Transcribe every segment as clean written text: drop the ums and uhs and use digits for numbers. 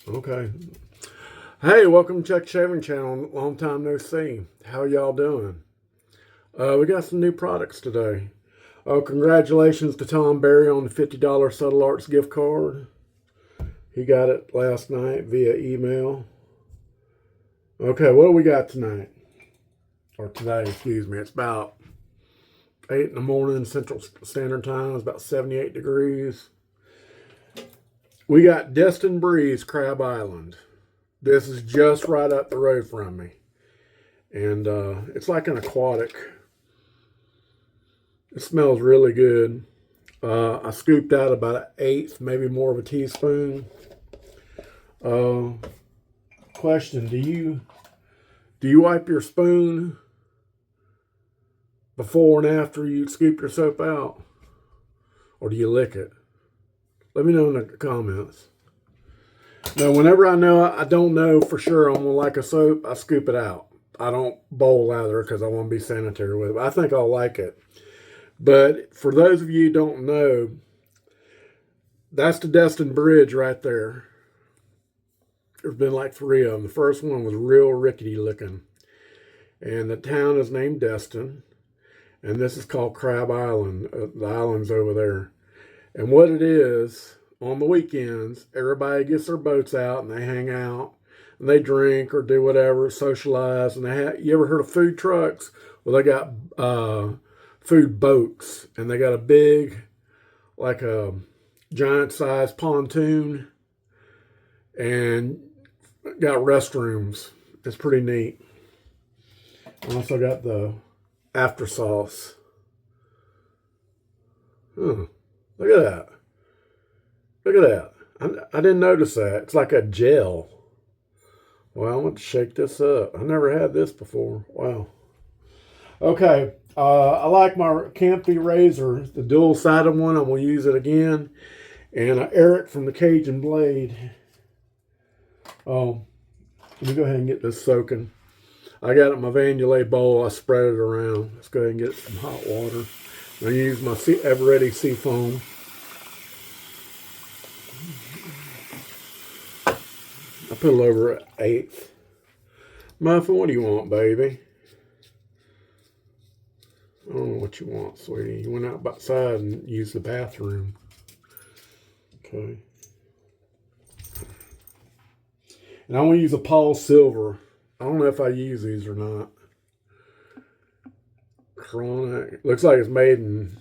Okay. Hey, welcome to Chuck Shaving Channel. Long time no see. How y'all doing? We got some new products today. Oh, congratulations to Tom Berry on the $50 Subtle Arts gift card. He got it last night via email. Okay, what do we got tonight? Or today, excuse me. It's about 8 in the morning Central Standard Time. It's about 78 degrees. We got Destin Breeze Ceab Island. This is just right up the road from me. And it's like an aquatic. It smells really good. I scooped out about an eighth, maybe more of a teaspoon. Question: do you wipe your spoon before and after you scoop your soap out, or do you lick it? Let me know in the comments. Now, whenever I don't know for sure I'm gonna like a soap, I scoop it out. I don't bowl out of there because I want to be sanitary with it. I think I'll like it. But for those of you who don't know, that's the Destin Bridge right there. There's been like 3 of them. The first one was real rickety looking. And the town is named Destin. And this is called Ceab Island. The island's over there. And what it is, on the weekends, everybody gets their boats out and they hang out. And they drink or do whatever, socialize. And you ever heard of food trucks? Well, they got food boats. And they got a big, like a giant-sized pontoon. And got restrooms. It's pretty neat. I also got the aftersauce. Look at that. Look at that. I didn't notice that. It's like a gel. Well, I'm going to shake this up. I never had this before. Wow. Okay. I like my Campy razor, the dual-sided one. I'm going to use it again. And Eric from the Cajun Blade. Let me go ahead and get this soaking. I got it in my Vanulay bowl. I spread it around. Let's go ahead and get some hot water. I use my ever-ready sea foam. I put it over an eighth. Muffin, what do you want, baby? I don't know what you want, sweetie. You went outside and used the bathroom. Okay. And I'm going to use a Paul Silver. I don't know if I use these or not. Chronic. Looks like it's made in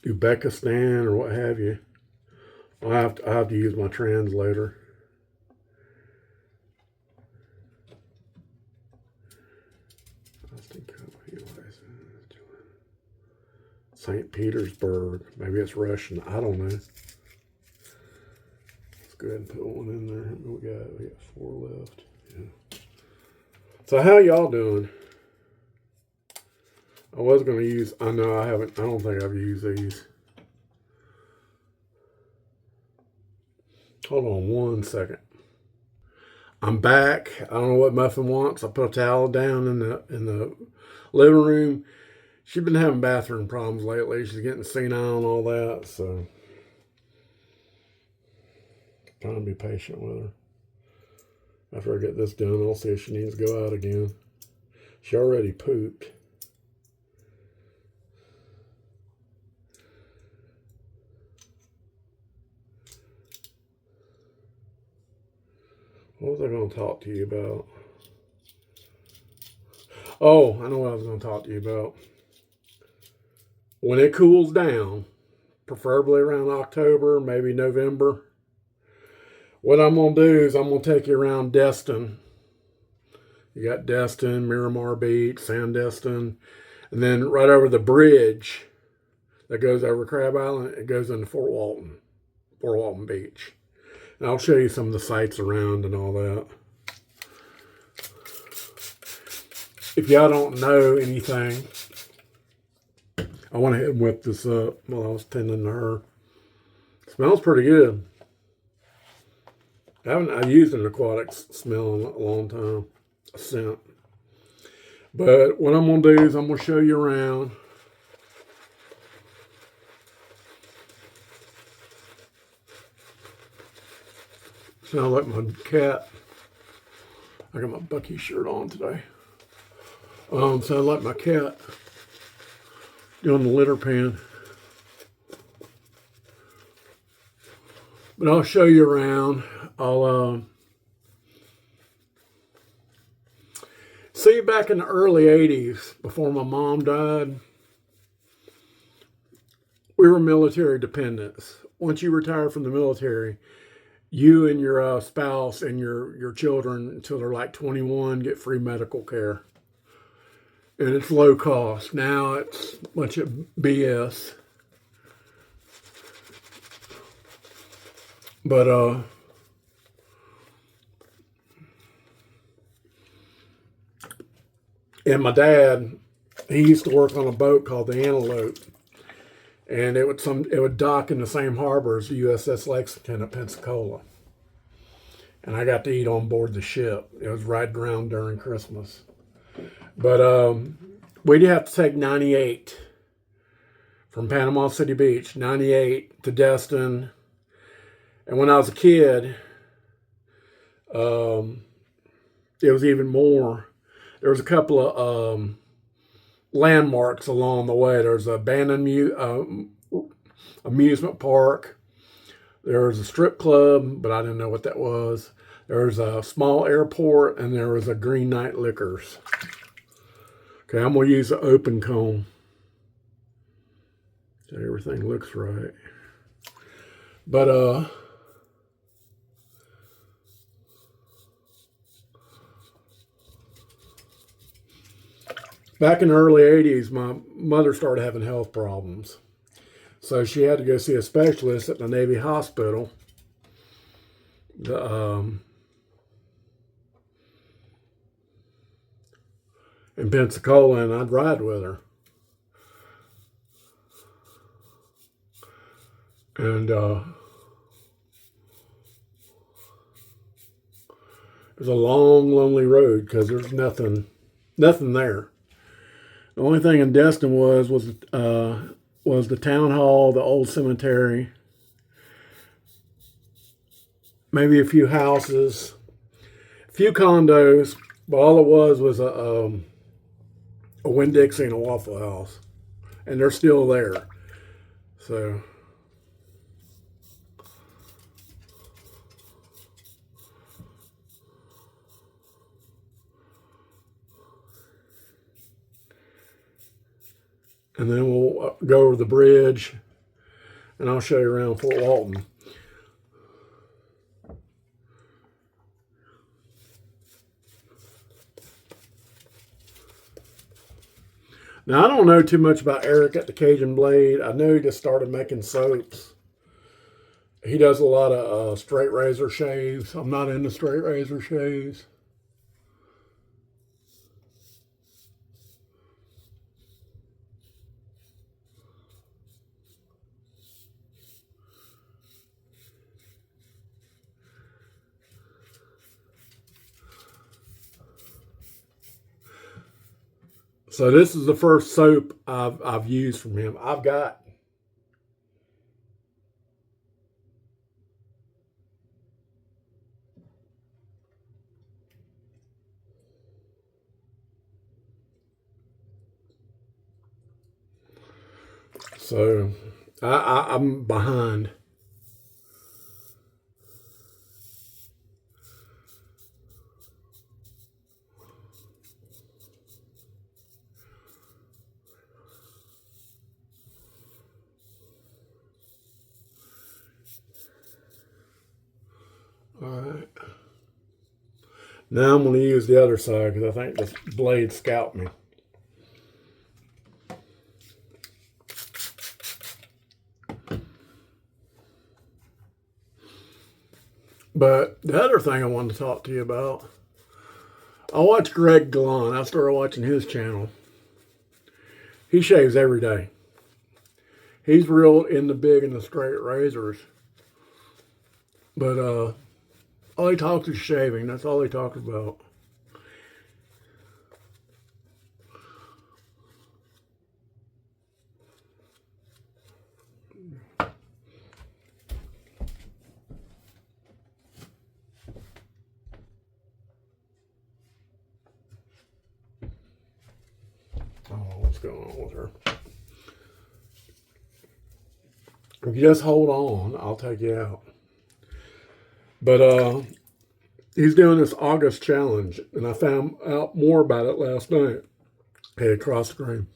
Uzbekistan or what have you. I have to use my translator. St. Petersburg. Maybe it's Russian. I don't know. Go ahead and put one in there. We got 4 left. Yeah. So how y'all doing? I was going to use, I know I haven't, I don't think I've used these. Hold on one second. I'm back. I don't know what Muffin wants. I put a towel down in the living room. She's been having bathroom problems lately. She's getting senile and all that, so trying to be patient with her. After I get this done, I'll see if she needs to go out again. She already pooped. What was I going to talk to you about? Oh, I know what I was going to talk to you about. When it cools down, preferably around October, maybe November, what I'm going to do is I'm going to take you around Destin. You got Destin, Miramar Beach, Sandestin, and then right over the bridge that goes over Ceab Island, it goes into Fort Walton Beach. And I'll show you some of the sights around and all that. If y'all don't know anything, I went ahead and whipped this up while I was tending to her. It smells pretty good. I've used an aquatic smell in a long time, a scent. But what I'm going to do is I'm going to show you around. Sound like my cat. I got my Bucky shirt on today. Sound like my cat doing the litter pan. But I'll show you around. I'll see, back in the early 80s, before my mom died, we were military dependents. Once you retire from the military, you and your spouse and your children, until they're like 21, get free medical care. And it's low cost. Now it's a bunch of BS. But and my dad, he used to work on a boat called the Antelope, and it would dock in the same harbor as the USS Lexington at Pensacola. And I got to eat on board the ship. It was right around during Christmas. But we'd have to take 98 from Panama City Beach, 98 to Destin. And when I was a kid, it was even more. There was a couple of landmarks along the way. There was an abandoned amusement park. There was a strip club, but I didn't know what that was. There was a small airport, and there was a Green Knight Liquors. Okay, I'm going to use the open comb so everything looks right. But back in the early 80s, my mother started having health problems. So she had to go see a specialist at the Navy Hospital. In Pensacola, and I'd ride with her. And it was a long, lonely road because there's nothing there. The only thing in Destin was the town hall, the old cemetery, maybe a few houses, a few condos, but all it was a Winn-Dixie and a Waffle House, and they're still there. So and then we'll go over the bridge, and I'll show you around Fort Walton. Now, I don't know too much about Eric at the Cajun Blade. I know he just started making soaps. He does a lot of straight razor shaves. I'm not into straight razor shaves. So this is the first soap I've used from him. I've got so I'm behind. All right. Now I'm going to use the other side because I think this blade scalped me. But the other thing I wanted to talk to you about, I watch Greg Glon. I started watching his channel. He shaves every day. He's real into big and the straight razors. But all he talks is shaving. That's all he talks about. going on with her. If you just hold on, I'll take you out. But he's doing this August challenge, and I found out more about it last night. Hey, across the screen.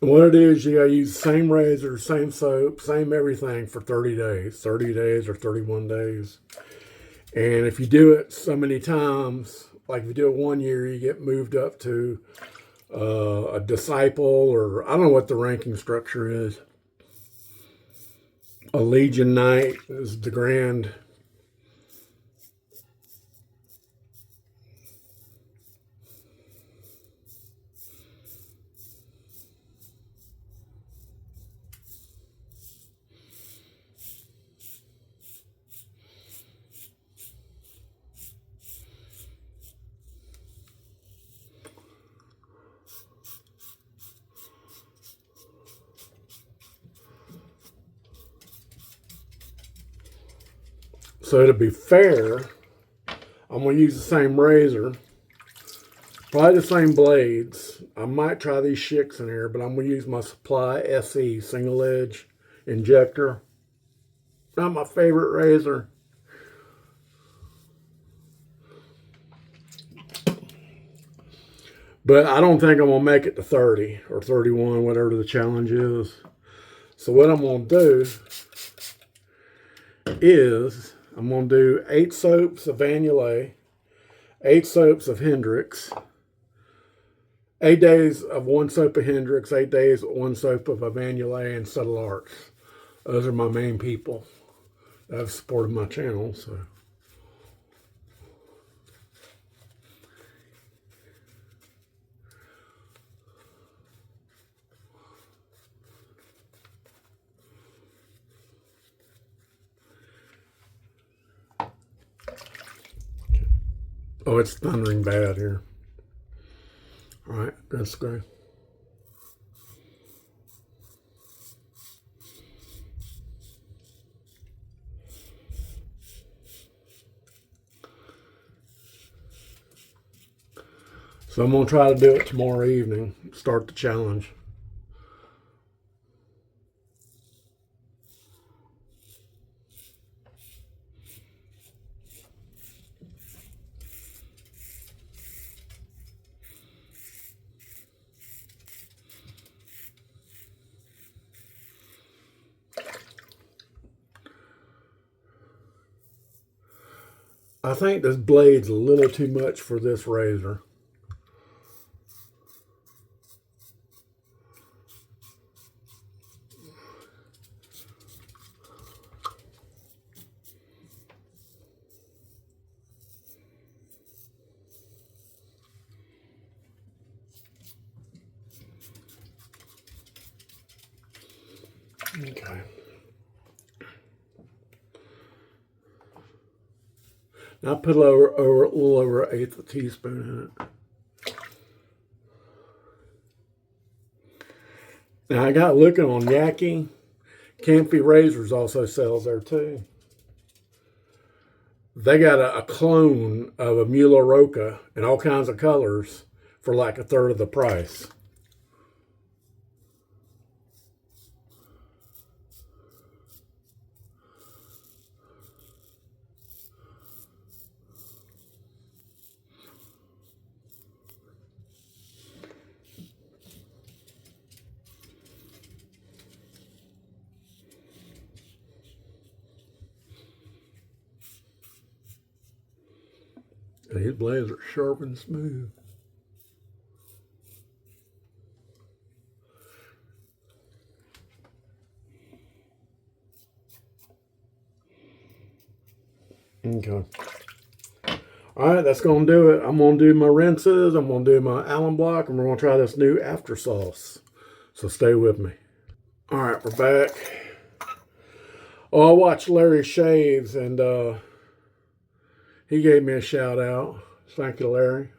And what it is, you gotta use the same razor, same soap, same everything for 30 days. 30 days or 31 days. And if you do it so many times, like if you do it 1 year, you get moved up to a disciple, or I don't know what the ranking structure is. A Legion Knight is the grand. So to be fair, I'm going to use the same razor, probably the same blades. I might try these shicks in here, but I'm going to use my Supply SE single edge injector. Not my favorite razor. But I don't think I'm going to make it to 30 or 31, whatever the challenge is. So what I'm going to do is I'm going to do 8 soaps of Vanillay, 8 soaps of Hendrix, 8 days of 1 soap of Hendrix, 8 days of 1 soap of Vanillay and Subtle Arts. Those are my main people that have supported my channel. So. Oh, it's thundering bad here. All right, let's go. So I'm going to try to do it tomorrow evening, start the challenge. I think this blade's a little too much for this razor. Okay. Now I put a little over 1/8 teaspoon in it. Now I got looking on Yaki. Campy Razors also sells there too. They got a clone of a Mula Roca in all kinds of colors for like 1/3 of the price. These blades are sharp and smooth. Okay. All right, that's going to do it. I'm going to do my rinses. I'm going to do my alum block, and we're going to try this new after sauce. So stay with me. All right, we're back. Oh, I watched Larry Shaves, and he gave me a shout out. Thank you, Larry.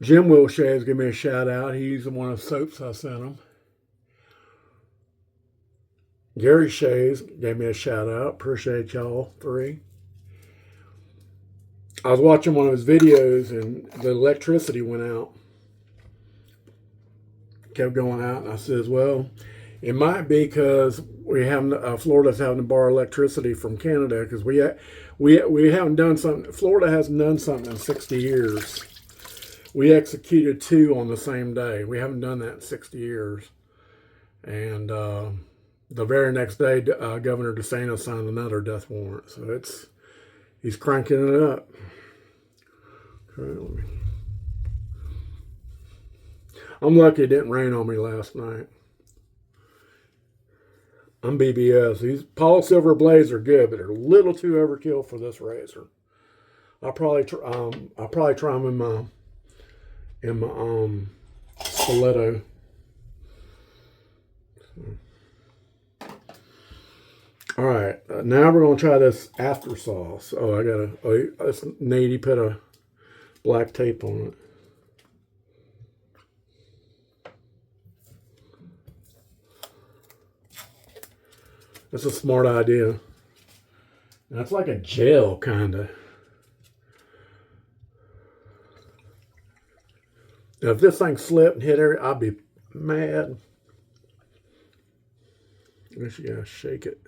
Jim Will Shaves gave me a shout out. He used one of the soaps I sent him. Gary Shaves gave me a shout out. Appreciate y'all three. I was watching one of his videos and the electricity went out. Kept going out, and I says, well, it might be because Florida's having to borrow electricity from Canada because we haven't done something. Florida hasn't done something in 60 years. We executed 2 on the same day. We haven't done that in 60 years. And the very next day, Governor DeSantis signed another death warrant. So he's cranking it up. Okay, I'm lucky it didn't rain on me last night. I'm BBS. These Paul Silver blades are good, but they're a little too overkill for this razor. I'll probably try them in my stiletto. All right, now we're gonna try this aftersauce. Oh, it's neat. He put a black tape on it. That's a smart idea. Now, it's like a gel, kind of. Now, if this thing slipped and hit her, I'd be mad. I guess you gotta shake it.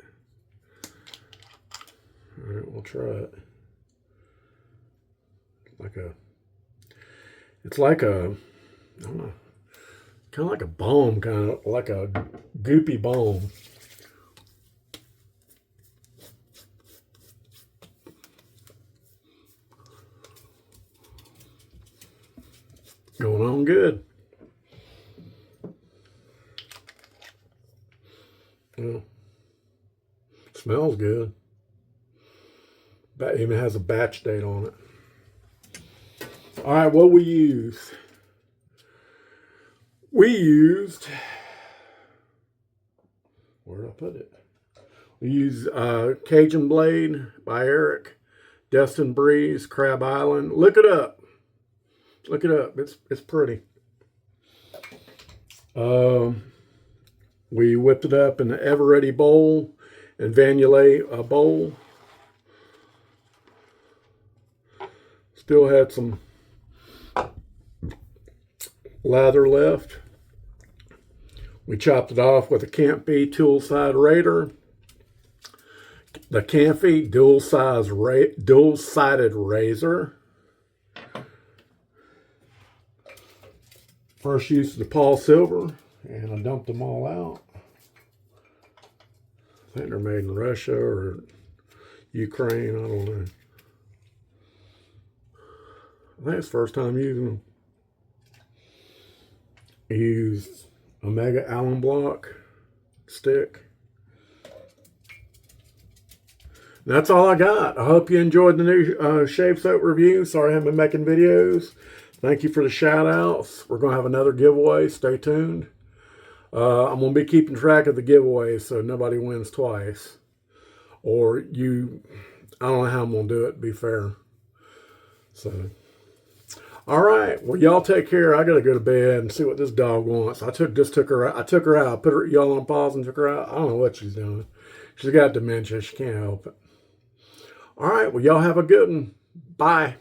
All right, we'll try it. It's like a, I don't know, kind of like a balm, kind of like a goopy balm. Going on good. Yeah. Smells good. That even has a batch date on it. All right, what we use? We used, where did I put it? We used Cajun Blade by Eric, Destin Breeze Ceab Island. Look it up. Look it up. It's pretty. We whipped it up in the ever-ready bowl and vanillé bowl. Still had some lather left. We chopped it off with a Campy tool-sided razor. The Campy dual-sided razor. First used the Paul Silver, and I dumped them all out. I think they're made in Russia or Ukraine, I don't know. I think it's the first time using them. I used Omega Allen block stick. That's all I got. I hope you enjoyed the new shave soap review. Sorry I haven't been making videos. Thank you for the shout outs. We're going to have another giveaway. Stay tuned. I'm going to be keeping track of the giveaways so nobody wins twice. Or I don't know how I'm going to do it, to be fair. So, all right. Well, y'all take care. I got to go to bed and see what this dog wants. I took her out. I took her out. Put y'all on pause and took her out. I don't know what she's doing. She's got dementia. She can't help it. All right. Well, y'all have a good one. Bye.